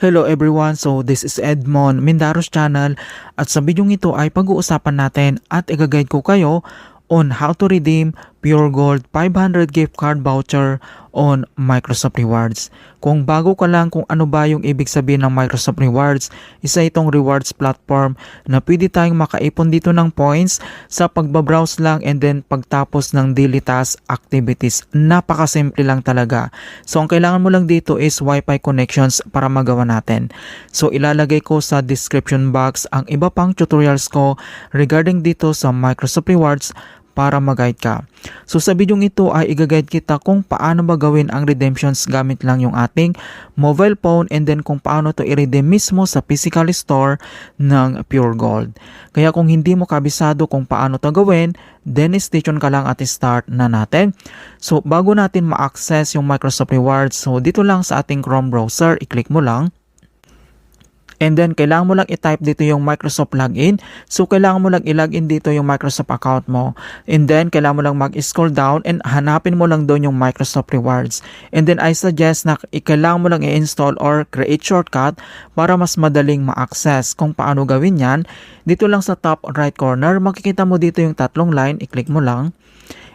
Hello everyone, so this is Edmond Mindaros channel at sa video ito ay pag-uusapan natin at i-guide ko kayo on how to redeem Pure Gold 500 gift card voucher on Microsoft Rewards. Kung bago ka lang kung ano ba yung ibig sabihin ng Microsoft Rewards, isa itong rewards platform na pwede tayong makaipon dito ng points sa pagbabrowse lang and then pagtapos ng daily task activities. Napakasimple lang talaga. So ang kailangan mo lang dito is Wi-Fi connections para magawa natin. So ilalagay ko sa description box ang iba pang tutorials ko regarding dito sa Microsoft Rewards para mag-guide ka. So sa video ito ay i-guide kita kung paano ba gawin ang redemptions gamit lang yung ating mobile phone and then kung paano to i-redeem mismo sa physical store ng Pure Gold. Kaya kung hindi mo kabisado kung paano to gawin, then stay tuned ka lang at start na natin. So bago natin ma-access yung Microsoft Rewards, so dito lang sa ating Chrome browser, i-click mo lang. And then, kailangan mo lang i-type dito yung Microsoft login. So, kailangan mo lang i-login dito yung Microsoft account mo. And then, kailangan mo lang mag-scroll down and hanapin mo lang doon yung Microsoft Rewards. And then, I suggest na kailangan mo lang i-install or create shortcut para mas madaling ma-access. Kung paano gawin yan, dito lang sa top right corner, makikita mo dito yung tatlong line. I-click mo lang.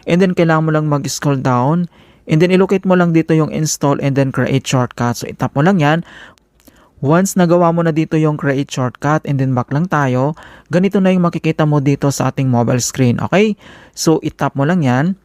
And then, kailangan mo lang mag-scroll down. And then, ilocate mo lang dito yung install and then create shortcut. So, itap mo lang yan. Once nagawa mo na dito yung create shortcut and then back lang tayo, ganito na yung makikita mo dito sa ating mobile screen. Okay? So, itap mo lang yan.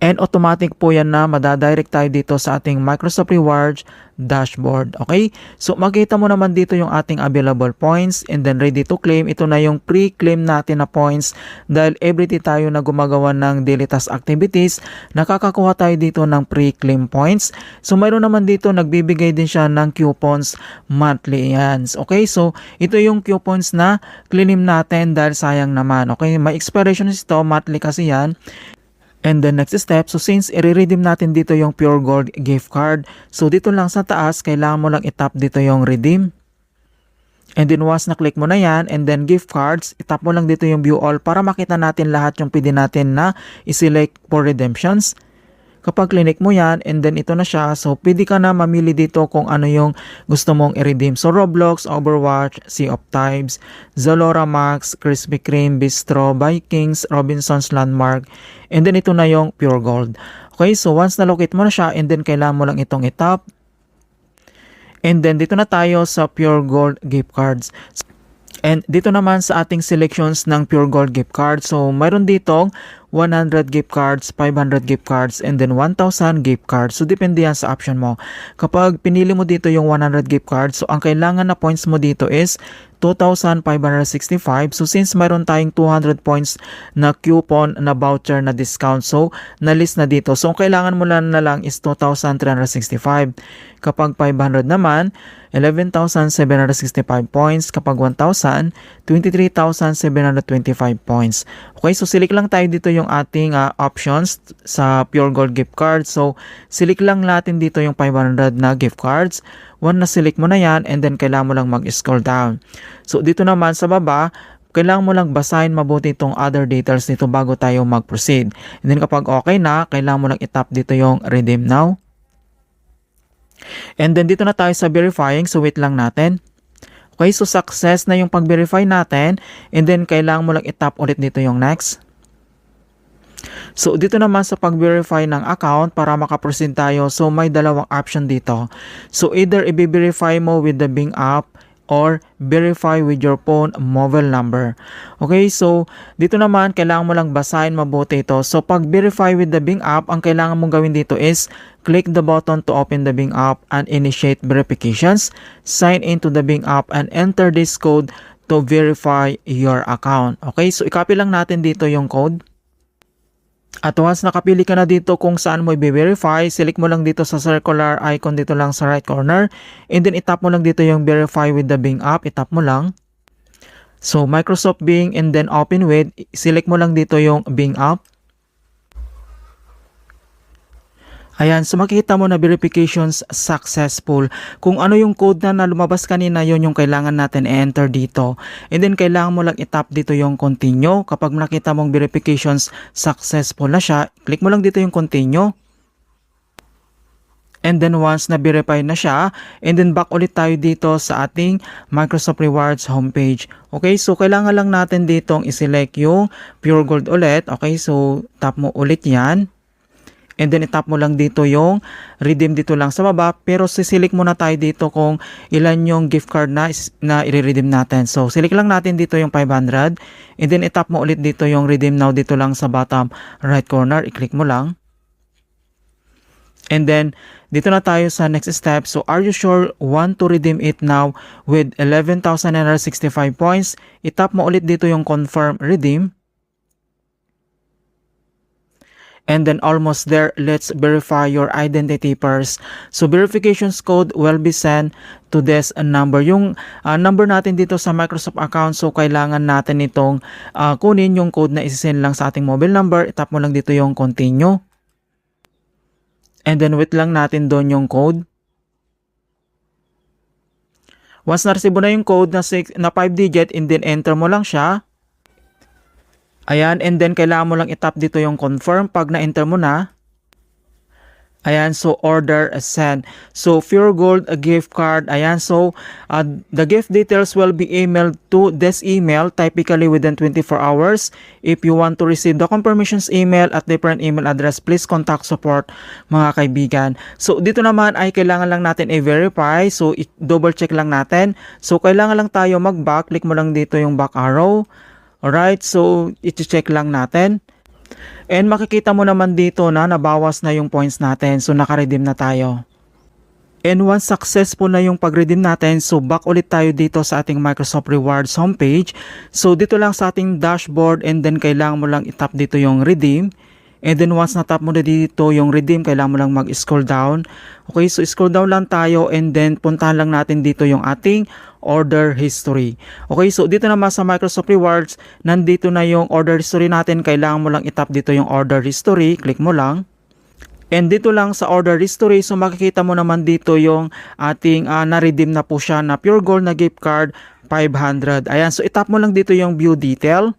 And automatic po yan na madadirect tayo dito sa ating Microsoft Rewards dashboard. Okay? So, makita mo naman dito yung ating available points and then ready to claim. Ito na yung pre-claim natin na points dahil everyday tayo na gumagawa ng daily task activities, nakakakuha tayo dito ng pre-claim points. So, mayroon naman dito, nagbibigay din siya ng coupons monthly yan. Okay? So, ito yung coupons na claim natin dahil sayang naman. Okay? May expiration ito, monthly kasi yan. And the next step, so since i-redeem natin dito yung Pure Gold gift card, so dito lang sa taas, kailangan mo lang itap dito yung redeem. And then once na-click mo na yan, and then gift cards, itap mo lang dito yung view all para makita natin lahat yung pwede natin na i-select for redemptions. Kapag clinic mo yan, and then ito na siya, so pwede ka na mamili dito kung ano yung gusto mong i-redeem. So Roblox, Overwatch, Sea of Thieves, Zalora Max, Krispy Kreme, Bistro, Vikings, Robinsons Landmark, and then ito na yung Pure Gold. Okay, so once na-locate mo na siya, and then kailangan mo lang itong itap. And then dito na tayo sa Pure Gold gift cards. And dito naman sa ating selections ng Pure Gold gift cards, so mayroon ditong 100 gift cards, 500 gift cards, and then 1,000 gift cards. So depende yan sa option mo. Kapag pinili mo dito yung 100 gift cards, so ang kailangan na points mo dito is 2,565. So since mayroon tayong 200 points na coupon na voucher na discount, so na-list na dito. So ang kailangan mo lang na lang is 2,365. Kapag 500 naman, 11,765 points. Kapag 1,000, 23,725 points. Okay, so select lang tayo dito yung ating options sa Pure Gold gift card. So select lang natin dito yung 500 na gift cards. One na select mo na yan and then kailangan mo lang mag-scroll down. So dito naman sa baba, kailangan mo lang basahin mabuti itong other details dito bago tayo mag-proceed. And then kapag okay na, kailangan mo lang itap dito yung redeem now. And then dito na tayo sa verifying, so wait lang natin. Okay, so success na yung pag-verify natin and then kailangan mo lang itap ulit dito yung next. So dito naman sa pag-verify ng account para makaproceed tayo, so may dalawang option dito. So either i-verify mo with the Bing app or verify with your phone mobile number. Okay, so dito naman kailangan mo lang basahin mabuti ito. So pag verify with the Bing app, ang kailangan mong gawin dito is click the button to open the Bing app and initiate verifications. Sign into the Bing app and enter this code to verify your account. Okay, so i-copy lang natin dito yung code. At once nakapili ka na dito kung saan mo i-verify, select mo lang dito sa circular icon dito lang sa right corner. And then itap mo lang dito yung verify with the Bing app, itap mo lang. So Microsoft Bing and then open with, select mo lang dito yung Bing app. Ayan, so makikita mo na verifications successful. Kung ano yung code na lumabas kanina, yon yung kailangan natin i-enter dito. And then kailangan mo lang itap dito yung continue. Kapag nakita mong verifications successful na siya, click mo lang dito yung continue. And then once na-verify na siya, and then back ulit tayo dito sa ating Microsoft Rewards homepage. Okay, so kailangan lang natin ditong i-select yung Pure Gold ulit. Okay, so tap mo ulit yan. And then itap mo lang dito yung redeem dito lang sa baba. Pero siselect muna tayo dito kung ilan yung gift card na i-redeem natin. So select lang natin dito yung 500. And then itap mo ulit dito yung redeem now dito lang sa bottom right corner. I-click mo lang. And then, dito na tayo sa next step. So, are you sure want to redeem it now with 11,965 points? Itap mo ulit dito yung confirm redeem. And then almost there, let's verify your identity first. So, verifications code will be sent to this number. Yung number natin dito sa Microsoft account, so kailangan natin itong kunin yung code na isi-send lang sa ating mobile number. Itap mo lang dito yung continue. And then wait lang natin doon yung code. Once na-receive mo na yung code na 5 digit, and then enter mo lang siya. Ayan, and then kailangan mo lang itap dito yung confirm pag na-enter mo na. Ayan, so order send. So Pure Gold gift card. Ayan, so the gift details will be emailed to this email typically within 24 hours. If you want to receive the confirmations email at different email address, please contact support mga kaibigan. So dito naman ay kailangan lang natin i-verify. So double check lang natin. So kailangan lang tayo mag-back. Click mo lang dito yung back arrow. Alright, so i-check lang natin. And makikita mo naman dito na nabawas na yung points natin. So naka-redeem na tayo. And once successful na yung pag-redeem natin, so back ulit tayo dito sa ating Microsoft Rewards homepage. So dito lang sa ating dashboard, and then kailangan mo lang itap dito yung redeem. And then once na-tap mo na dito yung redeem, kailangan mo lang mag-scroll down. Okay, so scroll down lang tayo, and then puntahan lang natin dito yung ating order history. Okay, so dito naman sa Microsoft Rewards, nandito na yung order history natin. Kailangan mo lang itap dito yung order history. Click mo lang. And dito lang sa order history, so makikita mo naman dito yung ating na-redeem na po siya na Pure Gold na gift card 500. Ayan, so itap mo lang dito yung view detail.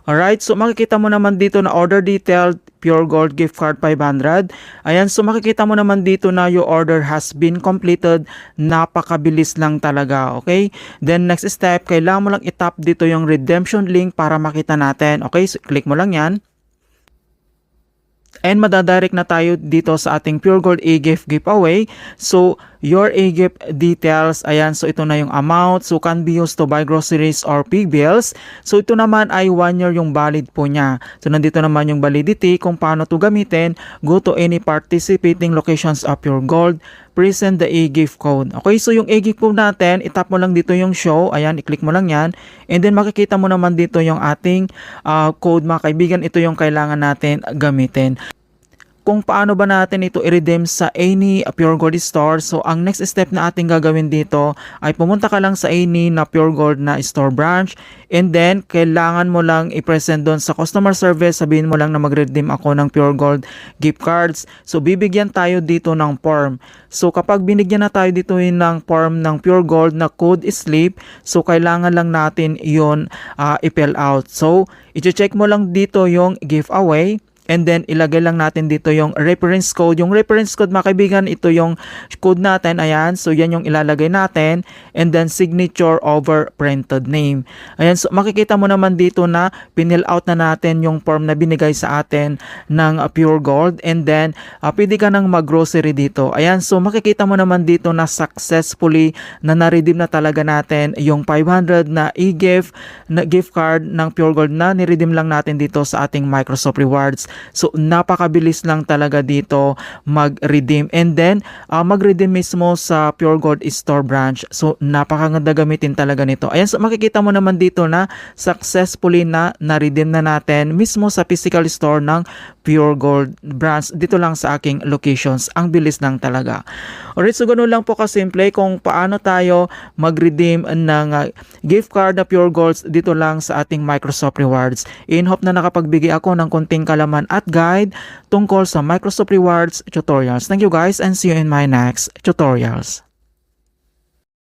Alright, so makikita mo naman dito na order detail, Pure Gold gift card 500. Ayan, so makikita mo naman dito na your order has been completed. Napakabilis lang talaga, okay? Then next step, kailangan mo lang itap dito yung redemption link para makita natin. Okay, so click mo lang yan. And madadirect na tayo dito sa ating Pure Gold A-Gift giveaway. So, your A-Gift details, ayan, so ito na yung amount. So, can be used to buy groceries or pay bills. So, ito naman ay 1 year yung valid po niya. So, nandito naman yung validity kung paano to gamitin. Go to any participating locations of Pure Gold. Present the A-Gift code. Okay, so yung A-Gift code natin, itap mo lang dito yung show. Ayan, i-click mo lang yan. And then makikita mo naman dito yung ating code mga kaibigan. Ito yung kailangan natin gamitin. Kung paano ba natin ito i-redeem sa any Pure Gold store. So, ang next step na ating gagawin dito ay pumunta ka lang sa any na Pure Gold na store branch. And then, kailangan mo lang i-present doon sa customer service. Sabihin mo lang na mag-redeem ako ng Pure Gold gift cards. So, bibigyan tayo dito ng form. So, kapag binigyan na tayo dito ng form ng Pure Gold na code slip, so, kailangan lang natin yun i-fill out. So, i-check mo lang dito yung giveaway. And then, ilagay lang natin dito yung reference code. Yung reference code, mga kaibigan, ito yung code natin. Ayan, so yan yung ilalagay natin. And then, signature over printed name. Ayan, so makikita mo naman dito na pinil out na natin yung form na binigay sa atin ng Pure Gold. And then, pwede ka nang mag-grocery dito. Ayan, so makikita mo naman dito na successfully na na-redeem na talaga natin yung 500 na e-gift na gift card ng Pure Gold na ni-redeem lang natin dito sa ating Microsoft Rewards. So, napakabilis lang talaga dito mag-redeem. And then, mag-redeem mismo sa Pure Gold Store branch. So, napakaganda gamitin talaga nito. Ayan, so makikita mo naman dito na successfully na-redeem na natin mismo sa physical store ng Pure Gold branch. Dito lang sa aking locations. Ang bilis lang talaga. Alright, so ganoon lang po kasimple kung paano tayo mag-redeem ng gift card na Pure Golds dito lang sa ating Microsoft Rewards. In hope na nakapagbigay ako ng konting kalaman at guide tungkol sa Microsoft Rewards tutorials. Thank you guys and see you in my next tutorials.